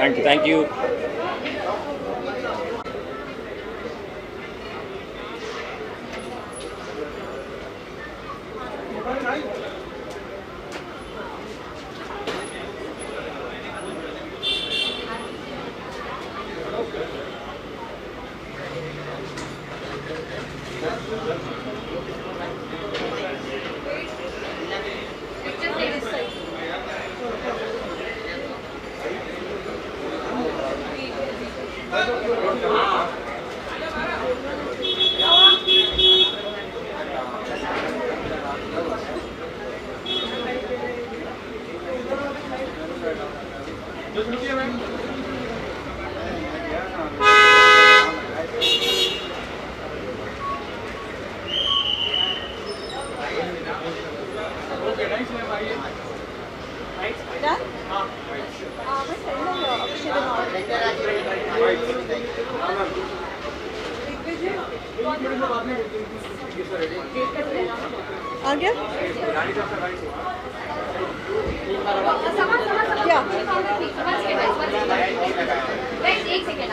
Thank you. आ गया क्या? एक second.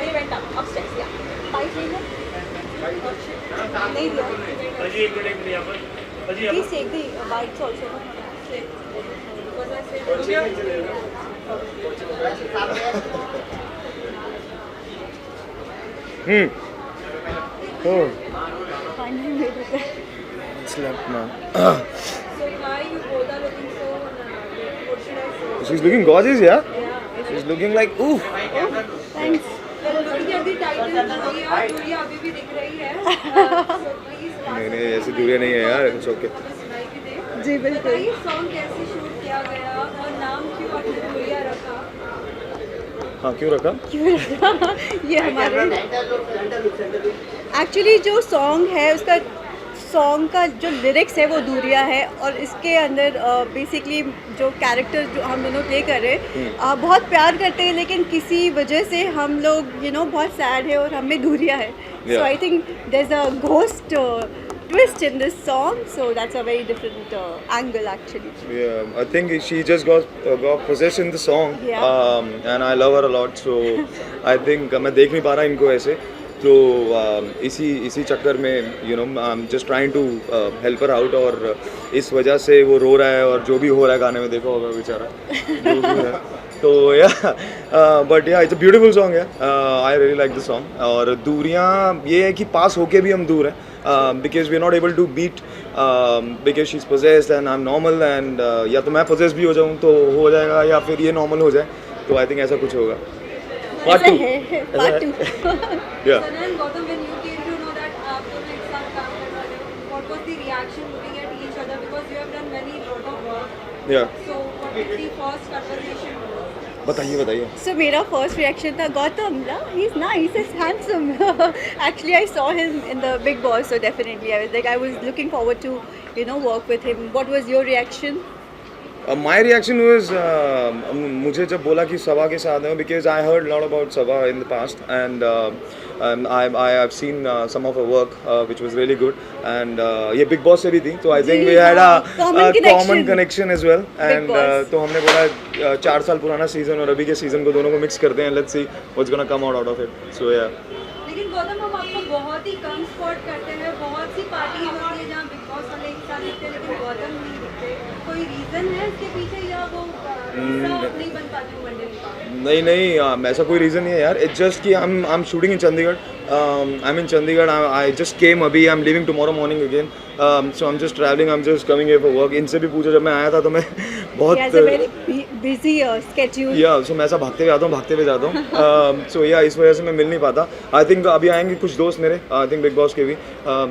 They went up upstairs. Yeah. Bike नहीं दिया. Please take the bikes also. Oh, Finally made it there. slept now. So why you both are looking so? What should I say? She's looking gorgeous, yeah? Yeah. She's looking like, ooh. Thanks. Looking at the title, दूरिया अभी भी दिख रही है. So please. नहीं ऐसी दूरियां नहीं है यार, it's okay. जी बिल्कुल. ये सॉन्ग कैसे शूट किया गया और नाम क्यों आपने दूरिया रखा? हाँ क्यों रखा? ये हमारे एक्चुअली जो सॉन्ग है उसका सॉन्ग का जो लिरिक्स है वो दूरिया है और इसके अंदर बेसिकली जो कैरेक्टर जो हम दोनों प्ले कर रहे हैं बहुत प्यार करते हैं लेकिन किसी वजह से हम लोग बहुत सैड है और हमें दूरिया है. So I think there is a ghost twist in this song, so that's a very different angle actually. Yeah, I think she just got possessed in the song. Yeah. And I love her a lot, so I think मैं देख नहीं पा रहा इनको ऐसे तो इसी चक्कर में I'm just trying to help her out और इस वजह से वो रो रहा है और जो भी हो रहा है गाने में देखा होगा बेचारा तो but it's a beautiful song है. I really like the song और दूरियां ये है कि पास होके भी हम दूर हैं because we are not able to beat because she's possessed and I'm normal and या तो मैं possessed भी हो जाऊँ तो हो जाएगा या फिर ये normal हो जाए तो I think ऐसा कुछ होगा. Part 2. Part 2. Yeah. Sanan, Gautam, when you came to know that आप दोनों एक साथ काम कर रहे हो, what was the reaction looking at each other because you have done many lot of work. Yeah. So what was the first conversation? बताइए. So मेरा first reaction था Gautam, he's nice, he's handsome. Actually, I saw him in the Big Boss, so definitely I was looking forward to work with him. What was your reaction? My reaction was मुझे जब बोला कि सबा के साथ है because I heard a lot about Sabha in the past and I have seen some of her work which was really good and ये Big Boss से भी थी तो I think we had a common connection as well and तो हमने बोला 4 साल पुराना सीजन और अभी के सीजन को दोनों को मिक्स करते हैं. Let's see what's gonna come out of it. So yeah. लेकिन गौतम हम आपको बहुत ही कम स्पॉट करते हैं, बहुत सी पार्टी होती है जहाँ बिग बॉस वाले एक साथ दिखते हैं लेकिन गौतम नहीं दिखते. कोई रीजन है इसके पीछे या वो नहीं बन पाते हो मंडली का? नहीं ऐसा कोई रीज़न नहीं है यार. इट्स जस्ट कि I am shooting in Chandigarh. I am in Chandigarh. I just came अभी. I am leaving tomorrow morning again. So I am just travelling. I am just coming here for work. इनसे भी पूछा जब मैं आया था तो मैं बहुत बिजी स्केड्यूल सो मैं ऐसा भागते हुए आता हूँ भागते हुए जाता हूँ. सो इस वजह से मैं मिल नहीं पाता. आई थिंक अभी आएंगे कुछ दोस्त मेरे. आई थिंक बिग बॉस के भी.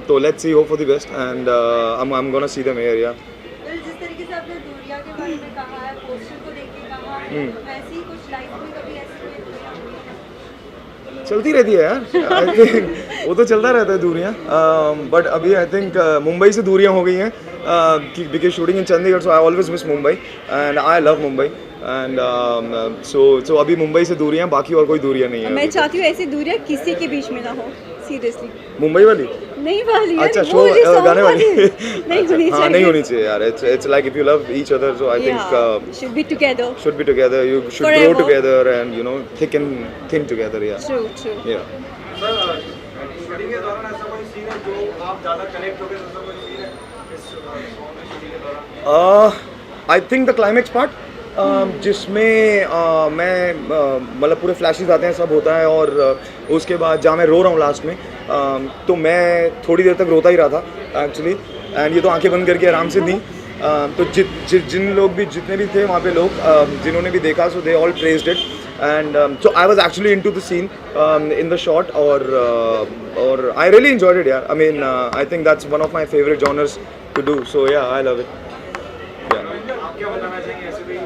तो let's see, hope for the best and I am gonna see them here. या जिस तरीके से आपने दूरिया के बारे में कहा है, पोस्टर को देख के कहा है, वैसे ही कुछ लाइफ में कभी ऐसी कोई दूरियां हुई है? चलती रहती है यार. आई थिंक वो तो चलता रहता है दूरियाँ, बट अभी आई थिंक मुंबई से दूरियाँ हो गई हैं because shooting in Chandigarh, so I always miss Mumbai and I love Mumbai and so अभी मुंबई से दूरियाँ, बाकी और कोई दूरियाँ नहीं है मैं अभी तो। चाहती हूँ ऐसी दूरियाँ किसी के बीच में ना हो, सीरियसली। मुंबई वाली? नहीं वाली यार, अच्छा, वो शो वाली song गाने वाली? नहीं होनी हाँ, चाहिए। नहीं होनी चाहिए यार, it's like if you love each other, so I think should be together. should be together, you should Forever. grow together and you know thick and thin together, yeah. True. Yeah. Shooting के दौरान ऐसा कोई scene है जो आप ज़्यादा connect हो गए, ऐसा कोई सीन है इस सॉन्ग में शूटिंग के दौरान? I think the climax part जिसमें मैं मतलब पूरे फ्लैशेस आते हैं, सब होता है और उसके बाद जहाँ मैं रो रहा हूँ लास्ट में, तो मैं थोड़ी देर तक रोता ही रहा था एक्चुअली, एंड ये तो आंखें बंद करके आराम से दी। तो जिन लोग भी, जितने भी थे वहाँ पे लोग जिन्होंने भी देखा, so they all praised it and so I was actually into the scene in the shot, or I really enjoyed it, yeah. I mean I think that's one of my favorite genres to do, so yeah, I love it, yeah. आप क्या बताना चाहेंगे, ऐसे कोई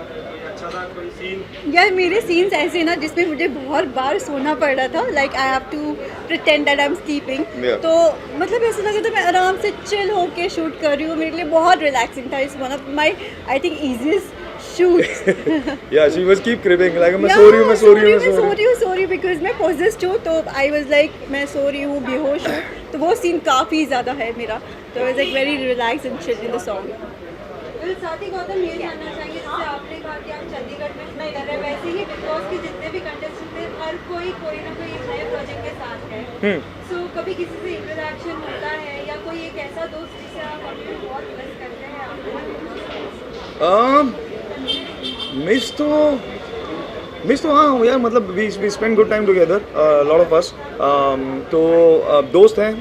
अच्छा था कोई scene? यार मेरे सीन्स ऐसे हैं ना जिसमें मुझे बहुत बार सोना पड़ रहा था, like I have to pretend that I am sleeping, Yeah. तो मतलब ऐसा लगा था मैं आराम से चिल होके शूट कर रही हूँ, मेरे लिए बहुत रिलैक्सिंग था। It's one of my I think easiest shoots. Yeah, she was keep cribbing like मैं Yeah, सो रही हूँ, मैं सो रही हूँ, मैं सो रही हूँ बिकॉज मैं पोजेस्ड हूँ, तो आई वाज लाइक मैं सो रही हूँ, बेहोश हूँ, तो वो सीन काफ़ी ज़्यादा है मेरा, तो I was like very relax and chill in the song. फिर साथ ही गौतम ये जानना चाहिए, जैसे आपने कहा कि आप चंडीगढ़ में नहीं रह रहे, वैसे ही बिग बॉस के जितने भी कंटेस्टेंट थे हर कोई ना कोई एक नए प्रोजेक्ट के साथ है, सो कभी किसी से इंटरेक्शन होता है या कोई एक ऐसा दोस्त जिसे आप अपने बहुत मिस करते हैं आप? मिस तो हाँ यार, मतलब we spend good time together, lot of us, तो दोस्त हैं,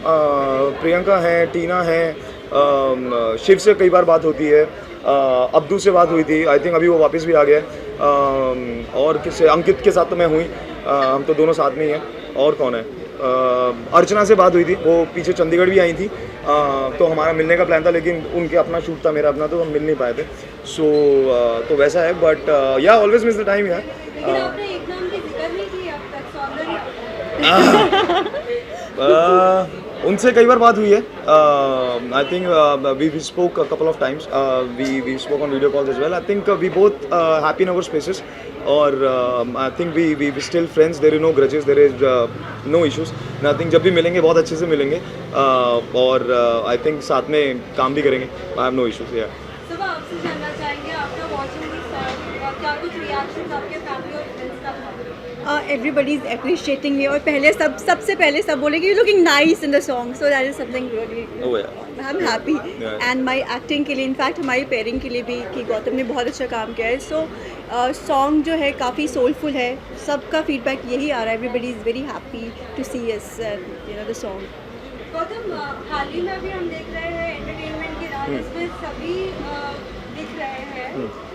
प्रियंका हैं, टीना हैं, शिव से कई बार बात होती है, अब्दू से बात हुई थी, आई थिंक अभी वो वापस भी आ गया है, और किससे, अंकित के साथ तो मैं हुई, हम तो दोनों साथ में ही हैं, और कौन है, अर्चना से बात हुई थी, वो पीछे चंडीगढ़ भी आई थी, तो हमारा मिलने का प्लान था, लेकिन उनके अपना शूट था, मेरा अपना, तो हम मिल नहीं पाए थे, सो तो वैसा है, बट या ऑलवेज मिस द टाइम यार। लेकिन आपने एक नाम की जिक्र नहीं की अब तक, सौंदर्य। उनसे कई बार बात हुई है, I think we spoke a couple of times, we spoke on video calls as well, I think we both happy in our spaces, और I think we still friends, there is no grudges, there is no issues, nothing, जब भी मिलेंगे बहुत अच्छे से मिलेंगे, और I think साथ में काम भी करेंगे, आई हैव नो इश्यूज, या सब आपसे जानना चाहेंगे, आफ्टर वॉचिंग दिस सॉन्ग क्या कुछ रिएक्शंस आपके फैमिली और फ्रेंड्स का था? एवरीबडी इज अप्रिशिएटिंग मी, और पहले सबसे पहले सब बोले कि you looking nice in the song, so that is something really, oh yeah, I am happy, Yeah. And my acting के लिए, इनफैक्ट हमारी पेयरिंग के लिए भी, कि गौतम ने बहुत अच्छा काम किया है, सो सॉन्ग जो है काफ़ी सोलफुल है, सबका फीडबैक यही आ रहा है, everybody is very happy to see us you know the song. Gautam, हाल ही में अभी हम देख रहे हैं एंटरटेनमेंट के नाम, इसमें सभी दिख रहे हैं,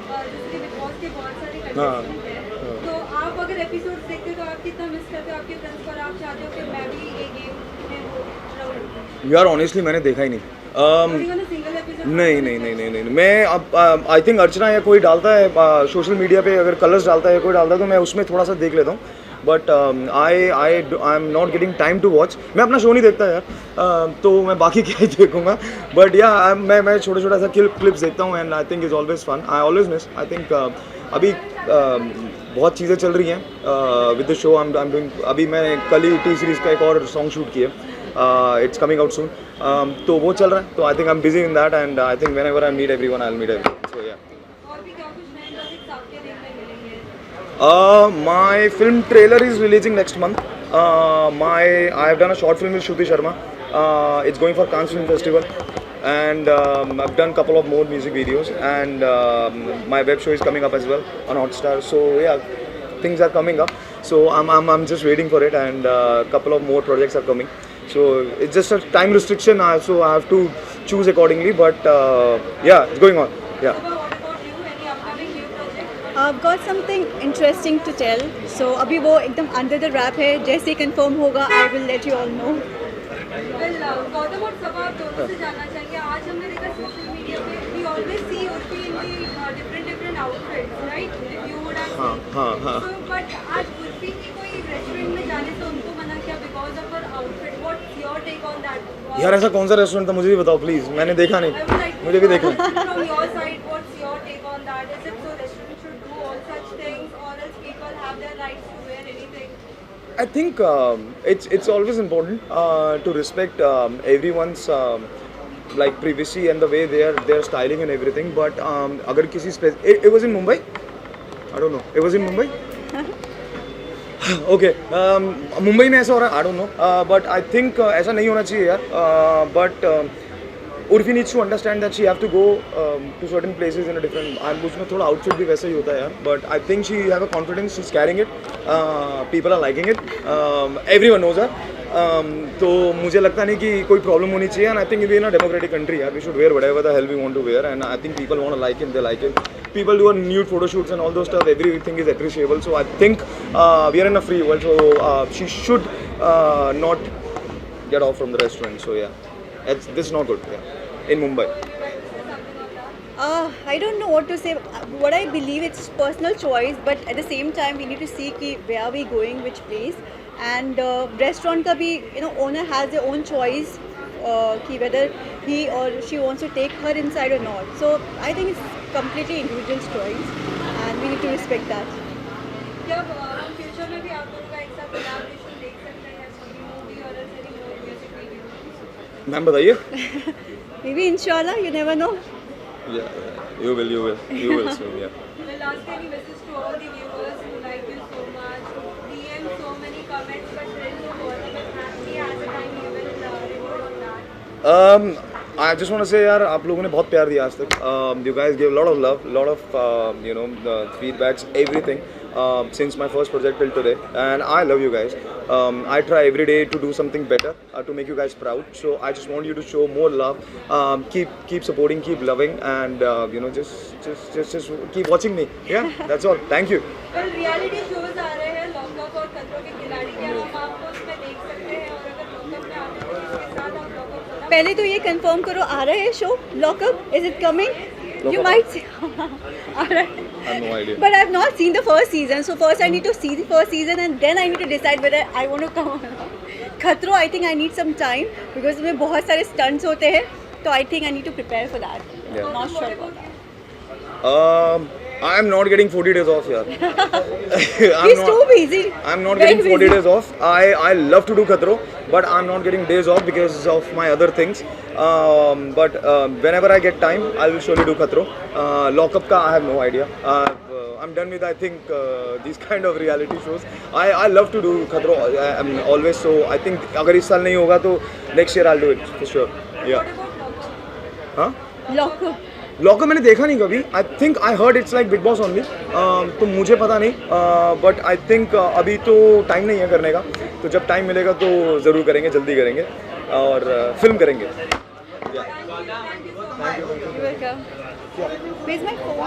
जैसे कि बिग बॉस के बहुत सारे कंटेस्टेंट हैं, तो आप अगर एपिसोड देखते हो तो आप कितना मिस करते हो आपके फ्रेंड्स को, और आप चाहते हो कि मैं भी ये गेम में रहूं? यार ऑनेस्टली मैंने देखा ही नहीं, सिंगल एपिसोड नहीं, मैं अब आई थिंक अर्चना या कोई डालता है सोशल मीडिया पे, अगर कलर्स डालता है, कोई डालता है, तो मैं उसमें थोड़ा सा देख लेता हूँ, but I am not getting time to watch, मैं अपना शो नहीं देखता यार, तो मैं बाकी क्या ही देखूंगा, बट या मैं छोटा ऐसा क्लिप्स देखता हूँ, and I think is always fun, I always miss, I think अभी बहुत चीज़ें चल रही हैं with the show, I am doing, अभी मैं कल ही टी सीरीज़ का एक और सॉन्ग शूट किया, इट्स कमिंग आउट सून, तो वो चल रहा है, तो I think I am busy in that, and I think whenever I meet everyone I will meet everyone, so yeah. और भी क्या कुछ नए प्रोजेक्ट्स आपके देखने मिलेंगे? My film trailer is releasing next month. I have done a short film with Shruti Sharma. It's going for Cannes Film Festival, and I've done a couple of more music videos, and my web show is coming up as well on Hotstar. So yeah, things are coming up. So I'm just waiting for it, and a couple of more projects are coming. So it's just a time restriction, so I have to choose accordingly. But yeah, it's going on. Yeah. What about you? Any upcoming new project? I've got something interesting to tell, so अभी वो एकदम under the rap है, जैसे ही confirm होगा I will let you all know. Well, Gautam और सबा, आप दोनों से जानना चाहेंगे, आज हमने देखा सोशल मीडिया पे we always see Urfi in the different outfits, right? If you would have seen. हाँ. So, but आज Urfi की कोई रेस्टोरेंट में जाने से उनको मना किया because because of her outfit. What's your take on that? यार ऐसा कौन सा रेस्टोरेंट था मुझे भी बताओ प्लीज़, मैंने देखा I would नहीं, like to मुझे भी देखना है। from your side, what's your take on that? Is it so restaurants should do all such things, or else people have their rights to wear anything? I think it's always important to respect everyone's like privacy and the way they're styling and everything. But अगर किसी it was in Mumbai? I don't know. It was in Mumbai? Okay. Mumbai में ऐसा हो रहा है, I don't know. But I think ऐसा नहीं होना चाहिए यार. But Urfi needs to understand that she have to go to certain places in a different. उसमें थोड़ा outfit भी वैसा ही होता है यार. But I think she have a confidence. She's carrying it. People are liking it. Everyone knows her. तो मुझे लगता नहीं कि कोई प्रॉब्लम होनी चाहिए. And I think we are in a democratic country यार. We should wear whatever the hell we want to wear. And I think people want to like it. They like it. People do a nude photo shoots and all those stuff. Everything is appreciable. So I think we are in a free world. So she should not get off from the restaurant. So yeah. This is not good, yeah, in Mumbai. I don't know what to say. What I believe it's personal choice, but at the same time we need to see कि where are we going, which place. And restaurant का भी owner has their own choice कि whether he or she wants to take her inside or not. So I think it's completely individual's choice, and we need to respect that. क्या future में भी आप लोगों का एक साथ कोलैबोरेशन देख सकते हैं कोई मूवी और ऐसे म्यूजिक वीडियो? मैम बताइए. Maybe inshallah, you never know. Yeah, you will soon, yeah. The last any message to all the viewers who like you so much, DM so many comments, but there is no word of it. He has a time you will reward on that. I just want to say यार आप लोगों ने बहुत प्यार दिया आज तक. You guys gave a lot of love, lot of feedbacks, everything since my first project till today, and I love you guys. I try every day to do something better to make you guys proud. So I just want you to show more love. Keep supporting, keep loving, and just keep watching me. Yeah, that's all. Thank you. कल reality shows आ रहे हैं lockup और खतरों के खिलाड़ी के, हम आपको उसमें देख सकते हैं, और अगर लॉकअप में आते हैं तो इसके साथ आप लॉकअप पहले तो ये कंफर्म करो आ रहा है show lockup. Is it coming? You might see. Alright. I have no idea. But I have not seen the first season. So first I need to see the first season and then I need to decide whether I want to come or not. खतरों I think I need some time because उसमें बहुत सारे stunts होते हैं. So I think I need to prepare for that. Yeah. Not sure about that. I am not getting 40 days off यार. He's too busy. I'm not Very getting 40 busy. days off. I love to do Khatro, but I'm not getting days off because of my other things. But whenever I get time, I will surely do Khatro. Lockup ka I have no idea. I'm done with I think these kind of reality shows. I love to do Khatro. I'm always so. I think अगर इस साल नहीं होगा तो next year I'll do it for sure. Yeah. हाँ? Lockup. Lockup मैंने देखा नहीं कभी. आई think I heard it's like big boss only. तो मुझे पता नहीं, बट आई थिंक अभी तो टाइम नहीं है करने का. तो जब टाइम मिलेगा तो ज़रूर करेंगे, जल्दी करेंगे और फिल्म करेंगे. You're welcome. Where's my phone?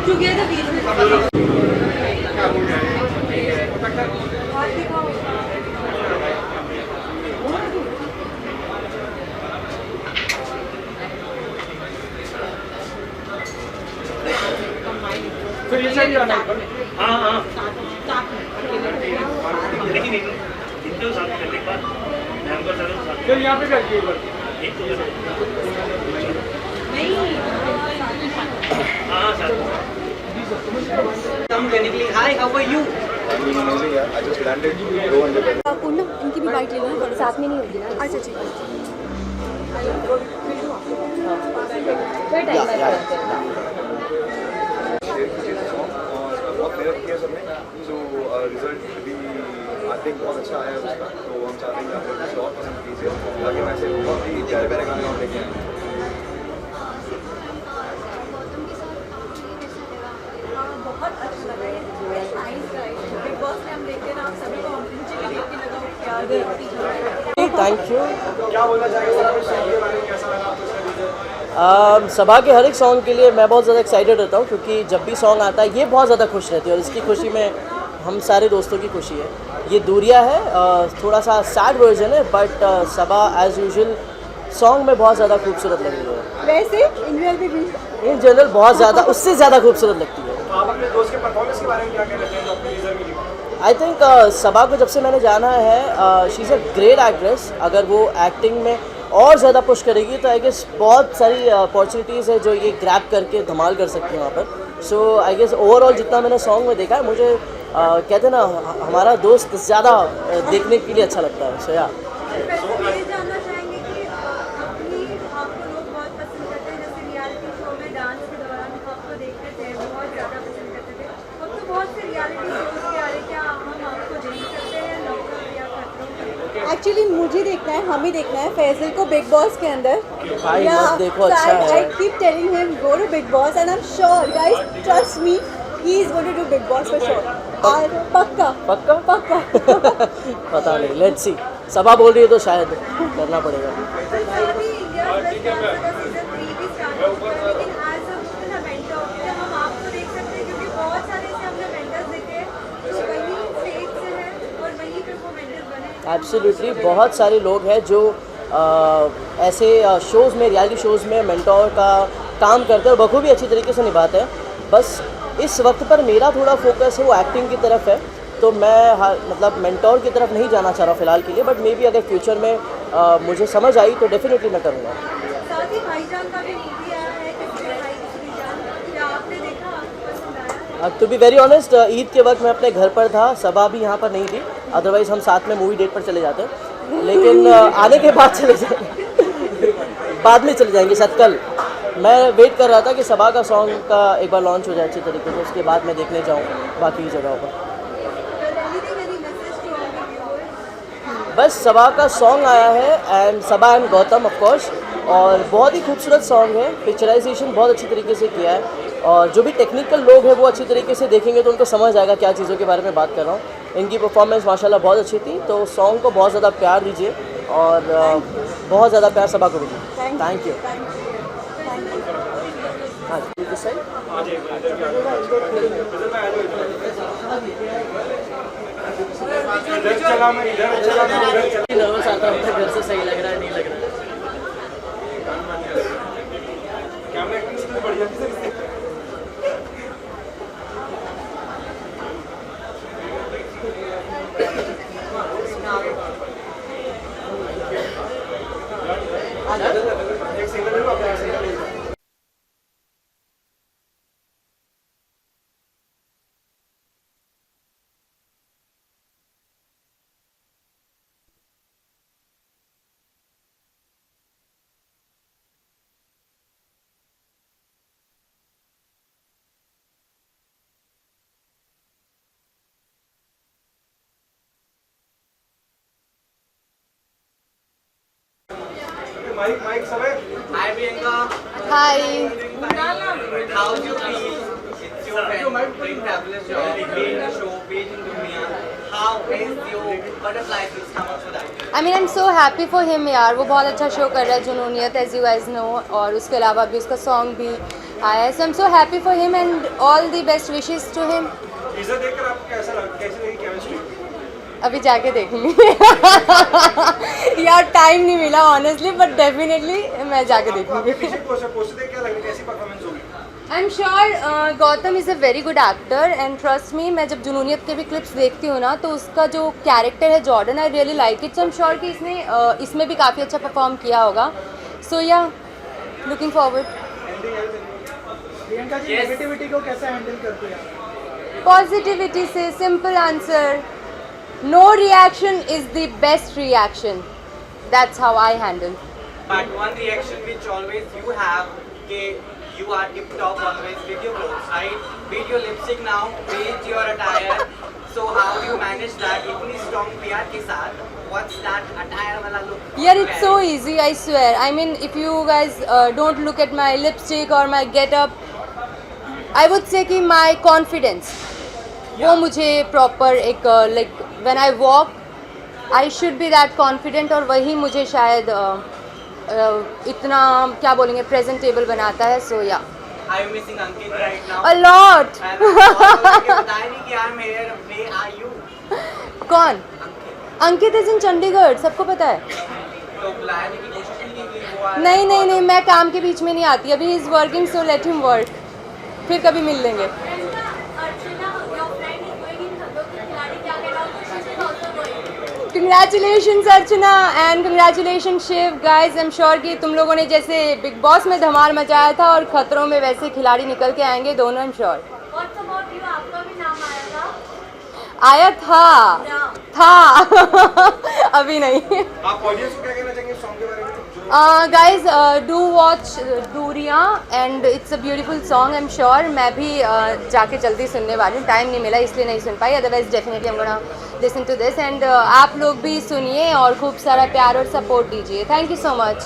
Together we will. फिर ये साइड आना है. हाँ हाँ. लेकिन इनको साथ करने के बाद मैम को साथ फिर यहाँ पे करके एक तो हाँ sir. Come technically. Hi, how are you? I'm doing amazing यार. I just landed 200. पूनम इनकी भी बाइट ले लो ना, साथ में नहीं होगी ना. अच्छा ठीक है. बहुत मेहनत की है सबने. सो रिजल्ट भी आई थिंक बहुत अच्छा आया है उसका. तो हम चाहते हैं कि आप लोग इसे और पसंद कीजिए ताकि मैं ऐसे बहुत ही प्यारे प्यारे गाने और लेके आए. बहुत अच्छा लगा ये. Nice guys. बिग बॉस में हम देखते हैं ना, आप सभी को मुझे भी देख के लगा वो क्या देखती है. Thank you. क्या बोलना चाहेंगे सर? सॉन्ग के बारे में कैसा लगा आपको? सभा के हर एक सॉन्ग के लिए मैं बहुत ज़्यादा एक्साइटेड रहता हूँ, क्योंकि जब भी सॉन्ग आता है ये बहुत ज़्यादा खुश रहती है, और इसकी खुशी में हम सारे दोस्तों की खुशी है. ये दूरिया है, थोड़ा सा सैड वर्जन है, बट सभा एज यूजुअल सॉन्ग में बहुत ज़्यादा खूबसूरत लग रही है. वैसे इन रियल भी इन जनरल बहुत ज़्यादा, उससे ज़्यादा खूबसूरत लगती है. आप अपने दोस्त के परफॉर्मेंस के बारे में क्या कहना चाहेंगे आपके टीजर में दिखा? आई थिंक सबा को जब से मैंने जाना है she is a great actress. अगर वो एक्टिंग में और ज़्यादा पुश करेगी तो आई गेस बहुत सारी अपॉर्चुनिटीज़ है जो ये ग्रैब करके धमाल कर सकती है वहाँ पर. सो आई गेस ओवरऑल जितना मैंने सॉन्ग में देखा है मुझे कहते हैं ना हमारा दोस्त ज़्यादा देखने के लिए अच्छा लगता है. सो या वैसे ये जानना चाहेंगे कि अपनी आपको लोग बहुत पसंद करते हैं, जैसे रियलिटी शो में डांस के दौरान आपको देखते थे बहुत ज़्यादा पसंद करते थे. अब तो बहुत से रियलिटी शोज के आ रहे, क्या हम आपको देख सकते हैं नौकर या खतरों? एक्चुअली मुझे देखना है, हमें देखना है फैजल को बिग बॉस के अंदर. भाई मत देखो, अच्छा है. I keep telling him go to Big Boss and I'm sure guys trust me he is going to do Big Boss for sure. पक्का पक्का पक्का. पता नहीं, लेट्स सी. सबा बोल रही है तो शायद करना पड़ेगा. सर साथ ही इंडिया बेस्ट डांसर का सीजन 3 भी स्टार्ट हो चुका है, लेकिन एज अ मेंटर क्या हम आपको देख सकते हैं? क्योंकि बहुत सारे ऐसे हमने मेंटर्स देखे हैं जो वहीं स्टेज से हैं और वहीं पे वो मेंटर्स बने. एब्सोल्युटली बहुत सारे लोग हैं जो ऐसे शोज़ में, रियलिटी शोज़ में मेंटोर का काम करते हैं और बखूबी अच्छी तरीके से निभाते हैं. बस इस वक्त पर मेरा थोड़ा फोकस है वो एक्टिंग की तरफ है, तो मैं मतलब मेंटोर की तरफ नहीं जाना चाह रहा फ़िलहाल के लिए. बट मे बी अगर फ्यूचर में मुझे समझ आई तो डेफिनेटली मैं करूँगा. साथ ही भाईजान का भी मूवी आया है, किसके भाई किसकी जान, क्या आपने देखा? आपको पसंद आया? To be very honest Eid के वक्त मैं अपने घर पर था, सबा भी यहाँ पर नहीं थी. अदरवाइज़ हम साथ में मूवी डेट पर चले जाते, लेकिन आने के बाद चले जाएंगे. बाद में चले जाएंगे शायद कल. मैं वेट कर रहा था कि सबा का सॉन्ग का एक बार लॉन्च हो जाए अच्छी तरीके से, उसके बाद मैं देखने जाऊँ बाकी जगहों पर. Any message to all the viewers? बस सबा का सॉन्ग आया है and Saba and Gautam of course, और बहुत ही खूबसूरत सॉन्ग है. पिक्चराइजेशन बहुत अच्छी तरीके से किया है और जो भी टेक्निकल लोग हैं वो अच्छी तरीके से देखेंगे तो उनको समझ आएगा क्या चीज़ों के बारे में बात कर रहा हूँ. इनकी परफॉर्मेंस माशाल्लाह बहुत अच्छी थी, तो सॉन्ग को बहुत ज़्यादा प्यार दीजिए और बहुत ज़्यादा प्यार सबा को दीजिए. Thank you. हाँ जी सही. इधर चला मैं उधर चला. नर्वस आता हूँ घर से सही लग रहा है नहीं लग रहा है. कैमरा एक्टिंग स्किल बढ़ जाती है सर. एक सिंगल ले लो, अपना एक सिंगल ले लो. माइक सब है. Hi Priyanka, Hi. how do you feel? It's your friend doing fabulous job, being the show, being in Dunia. How is your butterfly feels? How much for that? I mean, I'm so happy for him यार. वो बहुत अच्छा show कर रहा है Junooniyat, as you guys know, और उसके अलावा भी उसका सॉन्ग भी आया है. So I'm so happy for him and all the best wishes to him. Teaser देखकर आपको कैसा लगा, कैसी लगी केमिस्ट्री? अभी जाके देखूंगी. यार टाइम नहीं मिला ऑनेस्टली, बट डेफिनेटली मैं जाके देखूंगी. पीछे पोस्टर देख क्या लगी, कैसी परफॉर्मेंस होगी? आई am sure Gautam is a very good actor and trust me, मैं जब जुनूनियत के भी क्लिप्स देखती हूँ ना तो उसका जो कैरेक्टर है Jordan, I really like it. So I am sure कि इसने इसमें भी काफ़ी अच्छा परफॉर्म किया होगा. So yeah looking forward. Priyanka ji negativity को कैसे हैंडल करते हैं? पॉजिटिविटी से. Simple answer, no reaction is the best reaction. That's how I handle. But one reaction which always you have, you are tip top always with your clothes, right? Be it your lipstick now, be it your attire. So how do you manage that? इतनी strong PR के साथ, what's that attire वाला look? Yeah, it's so easy, I swear. I mean, if you guys don't look at my lipstick or my get-up, I would say कि my confidence, वो मुझे proper एक like when I walk, I should be that confident और वही मुझे शायद इतना क्या बोलेंगे प्रेजेंटेबल बनाता है. सो या Are you missing Ankit right now? A lot. And बताया नहीं कि I'm here, where are you? कौन? अंकित इज इन चंडीगढ़, सबको पता है. तो बुलाने की कोशिश नहीं की वो आया. नहीं, मैं काम के बीच में नहीं आती. Abhi is working, so let him work. फिर कभी मिल लेंगे. Congratulation Archana and congratulation Shiv guys. I am sure कि तुम लोगों ने जैसे बिग बॉस में धमाल मचाया था और खतरों में वैसे खिलाड़ी निकल के आएंगे दोनों। आई एम श्योर आपका भी नाम आया था? आया था अभी नहीं। आप ऑडियंस को क्या कहना चाहेंगे सॉन्ग के बारे में? गाइज डू वॉच दूरियाँ and it's a beautiful song. I am sure मैं भी जाके जल्दी सुनने वाली हूँ, टाइम नहीं मिला इसलिए नहीं सुन पाई, otherwise definitely I am gonna listen to this. And आप लोग भी सुनिए और खूब सारा प्यार और सपोर्ट दीजिए। Thank you so much.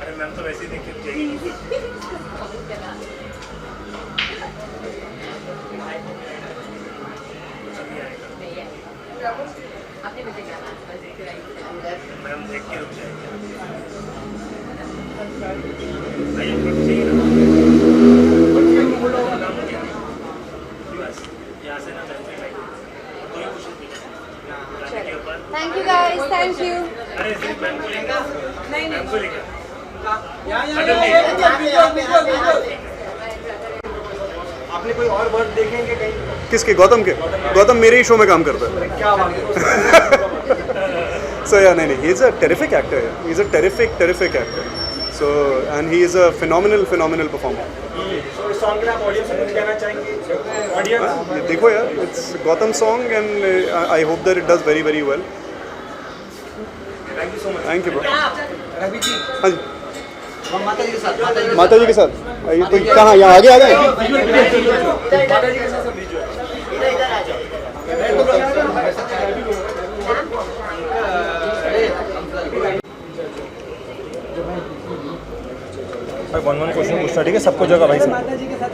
अरे मैम तो वैसे ही देखिए मैम देख के रुक जाएंगे। आइए रुक चाहिए ना। यहाँ से ना चलते हैं कोई कुछ नहीं ऊपर। Thank you guys, thank you. अरे सिर्फ मैम को लेकर मैम को लेकर आपने कोई और वर्ड देखेंगे कहीं? किसके? गौतम के? गौतम मेरे ही शो में काम करता है। क्या बात है? So yeah, नहीं, he is a terrific actor. He is a terrific actor. So and he is a phenomenal performer. So इस सॉन्ग के लिए आप ऑडियंस को कुछ कहना चाहेंगे? ऑडियंस देखो यार, it's Gautam song and I hope that it does very well. Thank you so much. Thank you bro. Ravi ji, हाँ जी, माता जी के साथ माता जी के साथ आइए। तो कहाँ? यहाँ आगे आ गए? माता जी के साथ सब visual। भाई वन क्वेश्चन पूछना ठीक है, सबको जगह भाई। माता जी के साथ